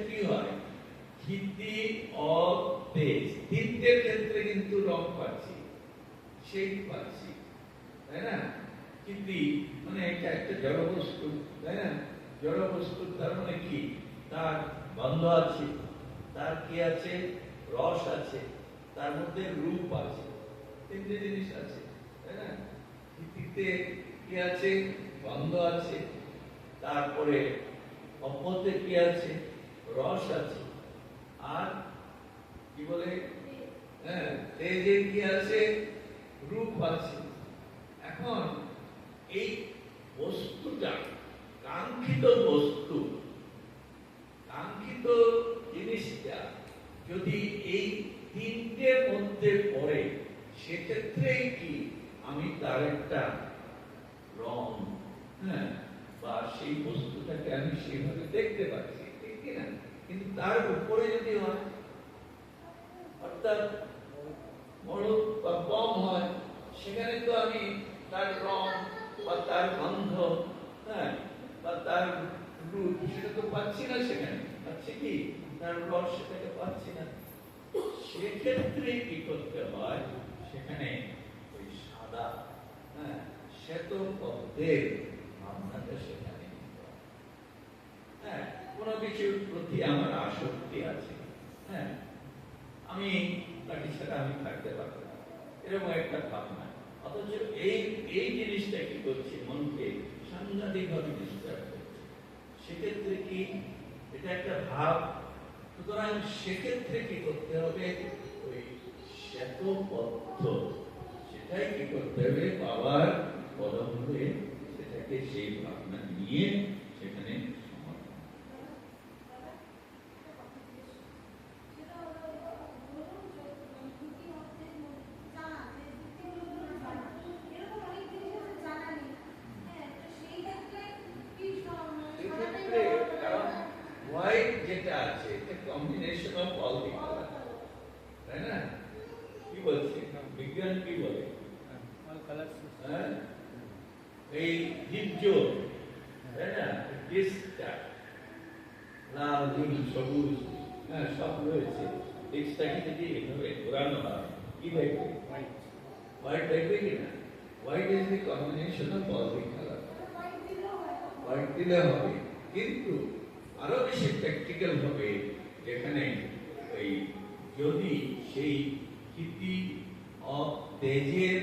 কি হয়, ক্ষিতি অ তেজ তিনটের ক্ষেত্রে কিন্তু রং পাচ্ছি, শেড পাচ্ছি, তাই না? ক্ষিতি মানে এটা একটা জড় বস্তু, তাই না? জড় বস্তু তার মানে কি, তার গন্ধ আছে, তার কি আছে, রস আছে, তার মধ্যে রূপ আছে, তিনটে জিনিস আছে, তাই না? ক্ষিতিতে কি আছে, গন্ধ আছে, তারপরে অপতে কি আছে, রস আছে, আর কি বলে, হ্যাঁ, তেজে কি আছে, রূপ আছে। এখন এই বস্তুটা কাঙ্ক্ষিত বস্তু, কাঙ্ক্ষিত জিনিসটা যদি এই তিনটের মধ্যে পড়ে, সেক্ষেত্রেই কি আমি তার একটা রং, হ্যাঁ, বা সেই বস্তুটাকে আমি সেইভাবে দেখতে পাচ্ছি, ঠিক কিনা? কিন্তু তার উপরে যদি হয়, অর্থাৎ বড় বা কম হয়, সেখানে তো আমি তার রং বা তার গন্ধ, হ্যাঁ, বা তার রূপ সেটা তো পাচ্ছি না, সেখানে পাচ্ছি কি, তার রস সেটাকে পাচ্ছি না। সেক্ষেত্রে কি করতে হয়, সেখানে ওই সাদা, হ্যাঁ, শ্বেত পদ্মের ভাবনাটা সেখানে, হ্যাঁ, কোনো কিছুর প্রতি আমার আসক্তি আছে, হ্যাঁ, আমি তাকে ছাড়া আমি থাকতে পারবো না, এরকম একটা ভাবনা। অথচ এই এই জিনিসটা কি করছে, মনকে সাংঘাতিকভাবে ডিস্টার্ব করছে। সেক্ষেত্রে কি, এটা একটা ভাব। সুতরাং সেক্ষেত্রে কি করতে হবে, ওই শ্বেতপদ্ম সেটাই কি করতে হবে, বাবার পদমূলে সেটাকে সেই ভাবনা নিয়ে সেখানে যেটা আছে, এটা combination of all the colour, তাই না? কি বলছে বিজ্ঞান, কি বলে, হ্যাঁ, এই হিজ্জ, তাই না, ডিস্কটা লাল, নীল, সবুজ, হ্যাঁ, সব রয়েছে। ডিস্কটাকে যদি এভাবে ঘোরানো হয়, কি দেখবে, হোয়াইট দেখবে কিনা? White is the combination of all the colour, white দিলে হবে। কিন্তু আরো বেশি প্র্যাকটিক্যাল হবে, যেখানে ওই যদি সেই ক্ষিতি অফ তেজের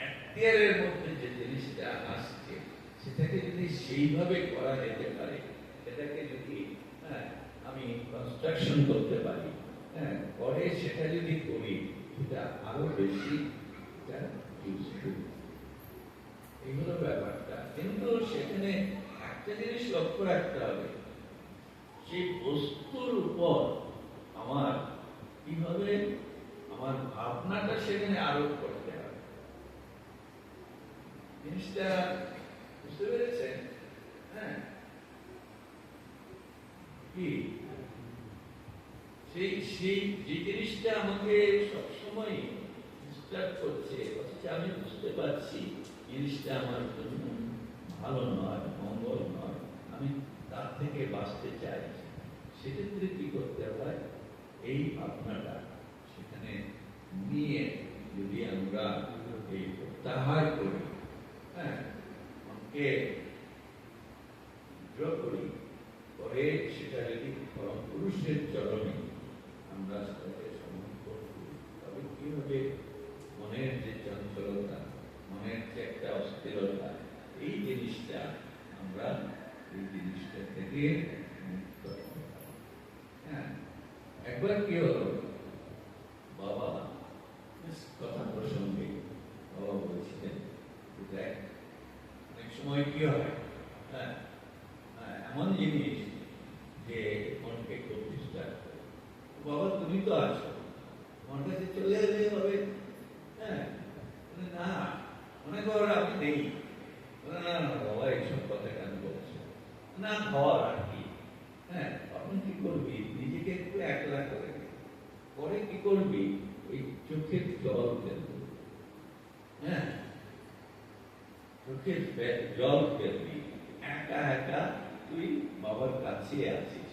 এখতিয়ারের মধ্যে যে জিনিসটা আসছে, সেটাকে যদি সেইভাবে করা যেতে পারে, সেটাকে যদি, হ্যাঁ, আমি কনস্ট্রাকশন করতে পারি, হ্যাঁ, পরে সেটা যদি করি, সেটা আরো বেশি ইউজফুল। এই হলো ব্যাপারটা। কিন্তু সেখানে একটা জিনিস লক্ষ্য রাখতে হবে, সেই বস্তুর উপর আমার কিভাবে আমার ভাবনাটা সেখানে আরোপ করতে হবে। জিনিসটা বুঝতে পেরেছেন? হ্যাঁ, কি সেই সেই যে জিনিসটা আমাকে সবসময় ডিস্টার্ব করছে, অথচ আমি বুঝতে পারছি জিনিসটা আমার জন্য ভালো নয়, মঙ্গল নয়, আমি তার থেকে বাঁচতে চাই, সেক্ষেত্রে কি করতে হয়, এই ভাবনাটা সেখানে নিয়ে যদি আমরা এই প্রত্যাহার করি, হ্যাঁ, মনকে ড্র করি, পরে সেটা যদি পরম পুরুষের চরণে আমরা সেটাকে সমর্পণ করি, তবে কি হবে, মনের যে চঞ্চলতা, মনের যে একটা অস্থিরতা, এই জিনিসটা আমরা এই জিনিসটা থেকে মুক্ত হতে পারি। হ্যাঁ, একবার কি হলো, বাবা কথা প্রসঙ্গে বাবা বলছিলেন, দেখ অনেক সময় কি হয়, হ্যাঁ, এমন জিনিস যে মনকে খুব ডিস্টার্ব করে। বাবা তুমি তো আছো, তোমার কাছে চলে এলে হবে, হ্যাঁ, না মনে করো আমি নেই, না না বাবা এইসব কথা কেন বলছো, না ঘর আর কি, হ্যাঁ, তখন কি করবি, নিজেকে একটু একলা করে পরে কি করবি, ওই চোখের জল ফেলবি, হ্যাঁ, চোখের জল ফেলবি, একা একা তুই বাবার কাছে আছিস,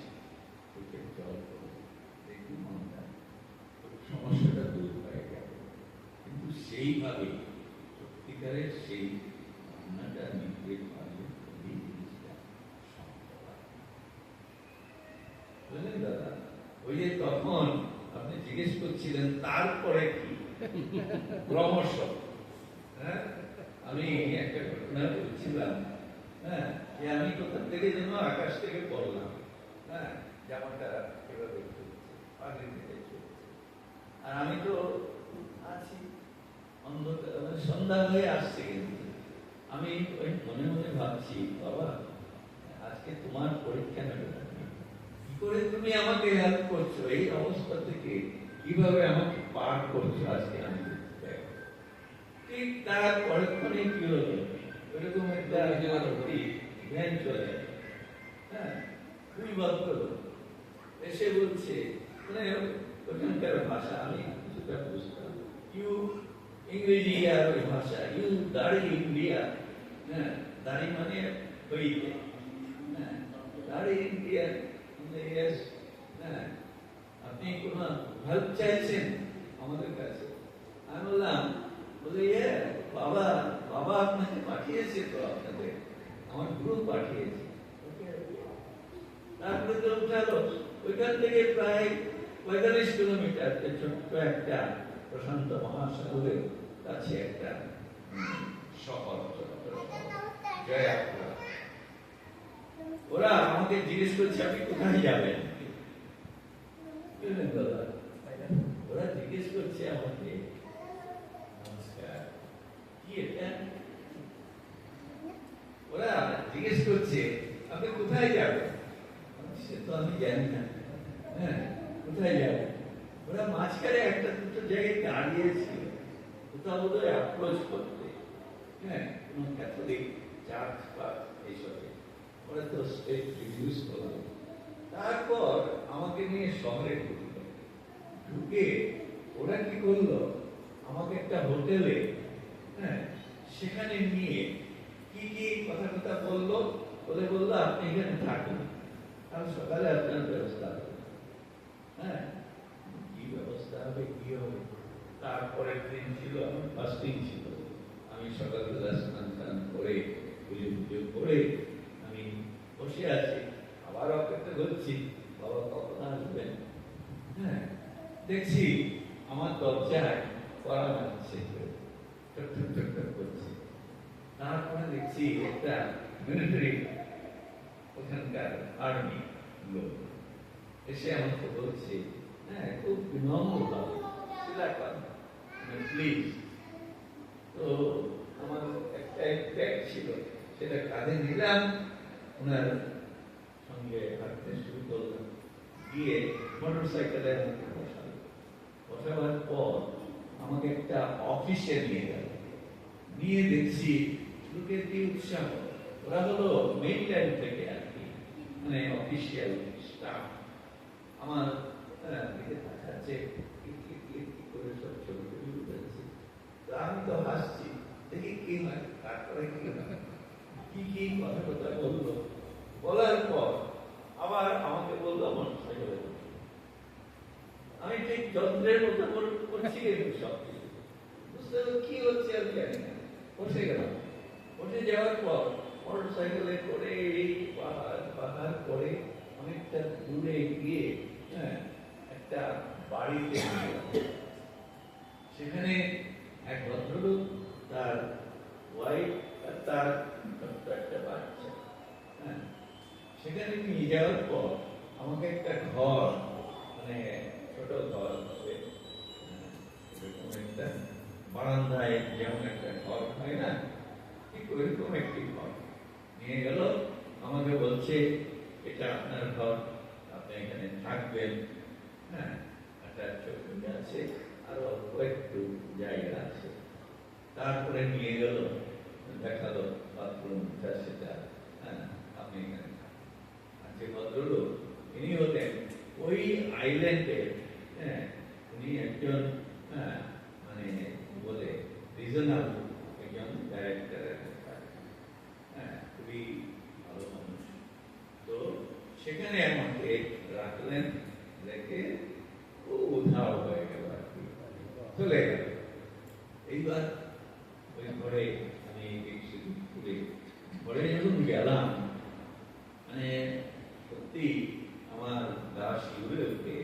চোখের জল পড়ে দেখুন মনটা সমস্যাটা দূর হয়ে গেল। কিন্তু সেইভাবে সত্যিকারের সেই ভাবনাটা নিতে পারলে এই জিনিসটা সম্ভব হয়। বুঝলেন দাদা? ওই যে তখন আপনি জিজ্ঞেস করছিলেন তারপরে কি ক্রমশ, হ্যাঁ, আমি একটা ঘটনা বলছিলাম, হ্যাঁ, যে আমি কোথা থেকে যেন আকাশ থেকে পড়লাম, হ্যাঁ, যেমনটা এভাবে চলছে, পানি থেকে চলছে, আর আমি তো আছি অন্ধকার, সন্ধ্যা হয়ে আসছে, কিন্তু আমি ওই মনে মনে ভাবছি, বাবা আজকে তোমার পরীক্ষা নেবে, কি করে তুমি আমাকে হেল্প করছো এই অবস্থা থেকে, কিভাবে আমাকে পার করছো আজকে আমি ঠিক তার পরক্ষণে কি হলো, ওইরকম একটা জ্ঞান চলে, হ্যাঁ, খুবই ভদ্র এসে বলছে, মানে ওখানকার ভাষা আমি কিছুটা বুঝতাম, ইউ ইংরেজি আর ওই ভাষা, ইউ দাড়ি ইন্ডিয়া, হ্যাঁ, দাড়ি মানে হইতে, হ্যাঁ, দাড়ি ইন্ডিয়া, হ্যাঁ, আপনি কোন হেল্প চাইছেন আমাদের কাছে? আমি বললাম, বলে বাবা বাবা আপনাকে পাঠিয়েছে, তো আপনাদের আমার গুরু পাঠিয়েছে। তারপরে তো উঠালো, ওইখান থেকে প্রায় 45 কিলোমিটার ছোট্ট একটা প্রশান্ত মহাসাগরের কাছে একটা শহর, জয়াপুরা। ওরা আমাকে জিজ্ঞেস করছে আপনি কোথায় যাবেন, ওরা জিজ্ঞেস করছে আমাকে, নমস্কার, কি এটা, ওরা জিজ্ঞেস করছে আপনি কোথায় যাবেন, সে তো আমি জানি না, হ্যাঁ, কোথায় যাবেন? ওরা মাঝখানে একটা দুটো জায়গায় দাঁড়িয়েছিল, কোথাও বোধহয় অ্যাপ্রোচ করতে, হ্যাঁ, কোন ক্যাথলিক চার্চ বা এইসবে, ওরা তো স্টেট রিডিউস করলো। তারপর আমাকে নিয়ে শহরে ঢুকলো, ঢুকে ওরা কি করলো, আমাকে একটা হোটেলে, হ্যাঁ, সেখানে নিয়ে কি কি কথা কথা বললো, বললো আপনি এখানে থাকুন, কাল সকালে আপনার ব্যবস্থা হবে, হ্যাঁ, কি ব্যবস্থা হবে কি হবে। তারপরের দিন ছিল আমার ফাস্টিং ছিল, আমি সকালবেলা স্নান টান করে পুজো পুজো করে আমি বসে আছি, আবার অপেক্ষা করছি বাবা কখন আসবেন, হ্যাঁ, দেখছি আমার দরজায় কড়া মারছে, করছে। তারপরে দেখছি একটা মিলিটারি, ওখানকার আর্মি লোক এসে আমাকে বলছে, হ্যাঁ, খুব বিনম্র ভাবে, প্লিজ। তো আমার একটা ব্যাগ ছিল, সেটা কাঁধে নিলাম, ওনার সঙ্গে হাঁটতে শুরু করলাম, গিয়ে মোটর সাইকেলে আমাকে বসালো, বসাবার পর আমাকে একটা অফিসে নিয়ে গেল, নিয়ে দেখছি লোকের কি উৎসাহ, ওরা হলো মেইনল্যান্ড থেকে আর কি, মানে অফিসিয়াল স্টাফ, আমার দিকে তাকাচ্ছে, করে সব ছবি ছবি উঠেছে। আমি তো হাসছি, দেখি কি হয়, তারপরে কি হয়, কি কি কথা কথা বললো, বলার পর আবার আমাকে বললো আমার সাইকেলে, আমি ঠিক যন্ত্রের মতো করছি সব কিছু, বুঝতে কি হচ্ছে আমি জানি না, বসে গেলাম। বসে যাওয়ার পর মোটর সাইকেলে করে এই পাহাড় পাহাড় করে অনেকটা দূরে গিয়ে, হ্যাঁ, একটা বাড়িতে সেখানে এক ভদ্রলোক, তার ওয়াইফ আর তার একটা বাচ্চা, হ্যাঁ, সেখানে নিয়ে যাওয়ার পর আমাকে একটা ঘর, মানে ছোট ঘর হবে, এরকম একটা বারান্দায় যেমন একটা ঘর হয় না, ঠিক ওইরকম একটি ঘর নিয়ে গেল, আমাকে বলছে এটা আপনার ঘর, আপনি এখানে থাকবেন, হ্যাঁ, একটা চৌকি আছে, আরো অল্প একটু জায়গা আছে। তারপরে নিয়ে গেল, দেখালো বাথরুমটা, সেটা, হ্যাঁ, আপনি এখানে থাকবেন। আর যে ভদ্রলোক, ইনি হতেন ওই আইল্যান্ডে, হ্যাঁ, উনি একজন, হ্যাঁ, মানে বলে রিজনাল একজন ডাইরেক্টর, হ্যাঁ, খুবই ভালো মানুষ। তো সেখানে আমাকে রাখলেন, রেখে ও উধাও হয়ে গেল আর কি, চলে গেল। এইবার ওই ঘরে আমি ঘরে যখন গেলাম, মানে সত্যি আমার গা শিউরে ওঠে,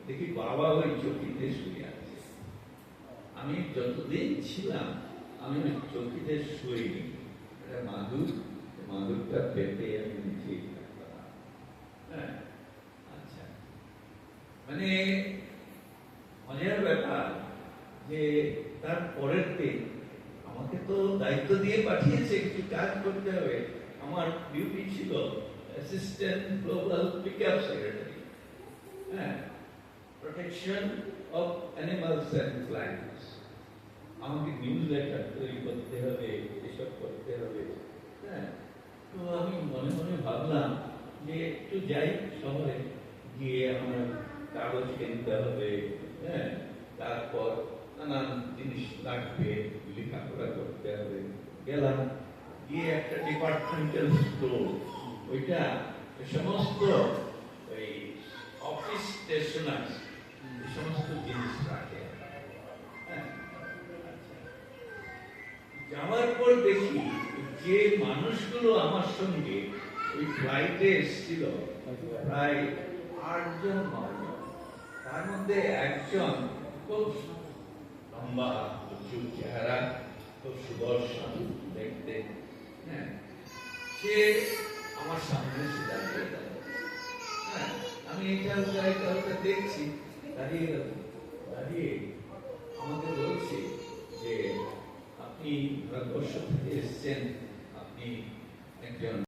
দেখি বাবা ওই চৌকিতে শুয়ে আছে। আমি যতদিন ছিলাম আমি ওই চৌকিতে শুইনি, একটা মাদুরটা পেতে আমি নিচেই থাকতাম। হ্যাঁ, আচ্ছা, মানে মজার ব্যাপার যে তার পরের দিন আমাকে তো দায়িত্ব দিয়ে পাঠিয়েছে, কিছু কাজ করতে হবে। আমার ডিউটি ছিল অ্যাসিস্ট্যান্ট গ্লোবাল পিকআপ সেক্রেটারি, হ্যাঁ, protection of animals and plants. আমাকে নিউজ লেটার তৈরি করতে হবে, এসব করতে হবে। হ্যাঁ, তো আমি মনে মনে ভাবলাম যে একটু যাই শহরে, গিয়ে আমার কাগজ কিনতে হবে, হ্যাঁ, তারপর নানান জিনিস লাগবে, লেখাপড়া করতে হবে। গেলাম, গিয়ে একটা ডিপার্টমেন্টাল স্টোর, ওইটা সমস্ত ওই অফিস স্টেশনারি সমস্ত জিনিস রাখে। হ্যাঁ, যাওয়ার পর দেখি যে মানুষগুলো আমার সঙ্গে ওই ফ্লাইটে এসেছিল প্রায় 8 জন 9 জন। তার মধ্যে একজন খুব লম্বা, উঁচু চেহারা, খুব সুদর্শন দেখতে। হ্যাঁ, সে আমার সামনে এসে দাঁড়িয়ে গেল। হ্যাঁ, আমি এটা দেখছি, দাঁড়িয়ে গেল। দাঁড়িয়ে আমাকে বলছে যে আপনি ভারতবর্ষ থেকে এসেছেন, আপনি একজন